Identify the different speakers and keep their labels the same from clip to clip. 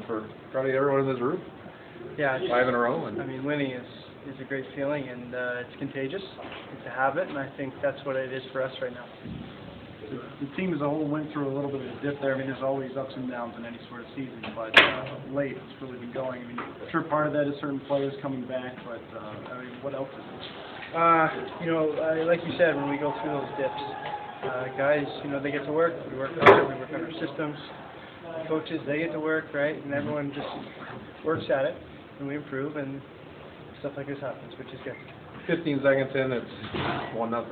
Speaker 1: for probably everyone in this room.
Speaker 2: Yeah,
Speaker 1: 5 in a row. And
Speaker 2: I mean, winning is a great feeling, and it's contagious. It's a habit, and I think that's what it is for us right now.
Speaker 3: The team as a whole went through a little bit of a dip there. I mean, there's always ups and downs in any sort of season, but late it's really been going. I mean, I'm sure part of that is certain players coming back, but I mean, what else is it?
Speaker 2: Like you said, when we go through those dips, guys, they get to work. We work hard. We work on our systems. Coaches, they get to work, right? And everyone just works at it, and we improve, and stuff like this happens, which is good.
Speaker 1: 15 seconds in, it's 1-0.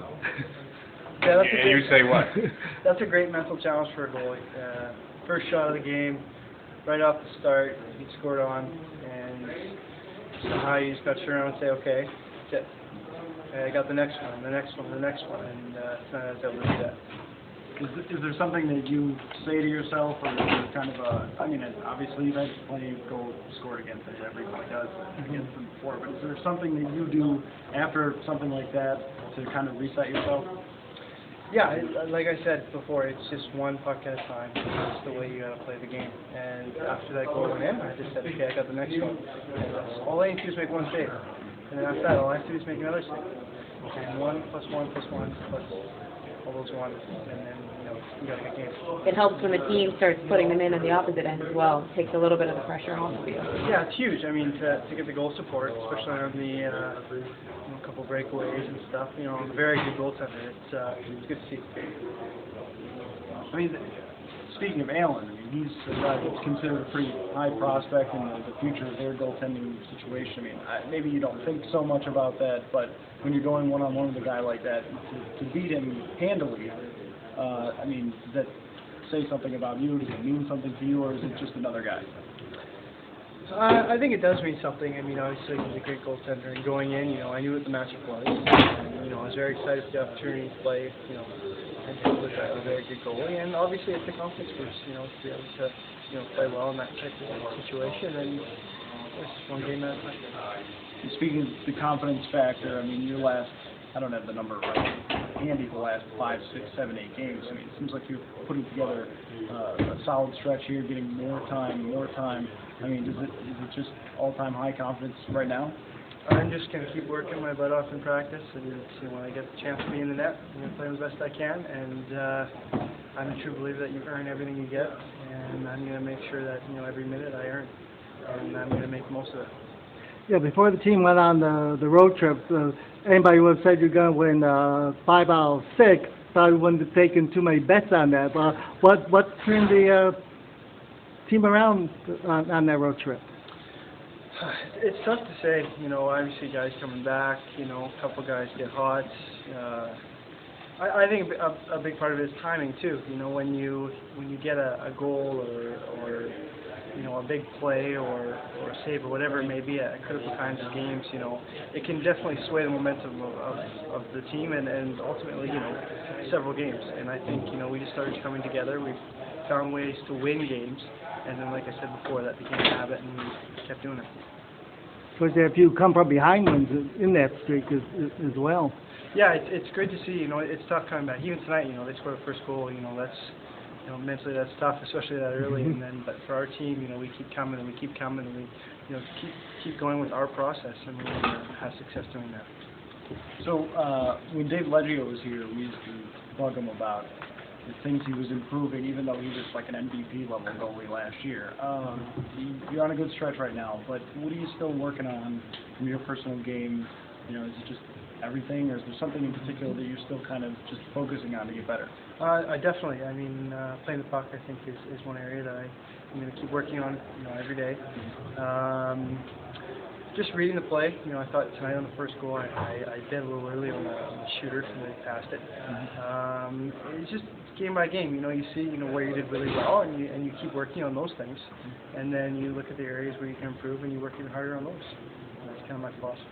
Speaker 2: Yeah,
Speaker 1: And you say what?
Speaker 2: That's a great mental challenge for a goalie. First shot of the game, right off the start, he scored on, and somehow you just got to turn around and say, okay, that's it. I got the next one, the next one, the next one, and tonight I was able to do that.
Speaker 3: Is there something that you say to yourself, or kind of I mean, obviously you've had plenty of goals scored against us, everybody does against them before, but is there something that you do after something like that to kind of reset yourself?
Speaker 2: Yeah, like I said before, it's just one puck at a time. That's the way you got to play the game. And after that goal went in, I just said, okay, I got the next one. And all I need to do is make one save. And then after that, all I have to do is make another save. And 1 + 1 + 1 plus all those ones, and then, you got a good game.
Speaker 4: It helps when the team starts putting them in on the opposite end as well. It takes a little bit of the pressure off of you.
Speaker 2: Yeah, it's huge. I mean, to get the goal support, especially on the couple breakaways and stuff. A very good goaltender. It's good to see.
Speaker 3: I mean, speaking of Allen, I mean, he's a guy that's considered a pretty high prospect in the future of their goaltending situation. I mean, maybe you don't think so much about that, but when you're going one-on-one with a guy like that, to beat him handily, I mean, does that say something about you? Does it mean something to you, or is it just another guy?
Speaker 2: I think it does mean something. I mean, obviously he's a great goaltender, and going in, I knew what the matchup was. And, I was very excited for the opportunity to play, and with a very good goalie. And obviously it's a confidence boost, to be able to, play well in that type of situation. And it's just one game at a time.
Speaker 3: Speaking of the confidence factor, I mean, your last, I don't have the number right handy, the last 5, 6, 7, 8 games. I mean, it seems like you're putting together a solid stretch here, getting more time. I mean, is it just all-time high confidence right now?
Speaker 2: I'm just going to keep working my butt off in practice, and when I get the chance to be in the net, I'm going to play as best I can, and I'm a true believer that you earn everything you get, and I'm going to make sure that, every minute I earn, and I'm going to make the most of it.
Speaker 5: Yeah, before the team went on the road trip, anybody would have said you're going to win 5 out of 6. Probably wouldn't have taken too many bets on that. But what turned the team around on that road trip?
Speaker 2: It's tough to say. Obviously guys coming back. A couple guys get hot. I think a big part of it is timing too. When you get a goal or a big play or a save or whatever it may be at critical times of games, it can definitely sway the momentum of the team and ultimately, several games. And I think, we just started coming together. We found ways to win games, and then, like I said before, that became a habit, and we kept doing it.
Speaker 5: Because there are a few come from behind ones in that streak as well.
Speaker 2: Yeah, it's great to see. It's tough coming back. Even tonight, they scored the first goal. That's mentally that's tough, especially that early. And then, but for our team, we keep coming and we keep coming and we, keep going with our process, and we have success doing that.
Speaker 3: So when Dave Leggio was here, we used to bug him about the things he was improving, even though he was like an MVP level goalie last year. You're on a good stretch right now, but what are you still working on from your personal game? Is it just everything, or is there something in particular that you're still kind of just focusing on to get better?
Speaker 2: I definitely. I mean, playing the puck, I think, is one area that I'm going to keep working on, every day. Just reading the play. I thought tonight on the first goal, I did a little early on the shooter, and then passed it. It's just game by game. You see, where you did really well, and you keep working on those things, and then you look at the areas where you can improve, and you work even harder on those. That's kind of my philosophy.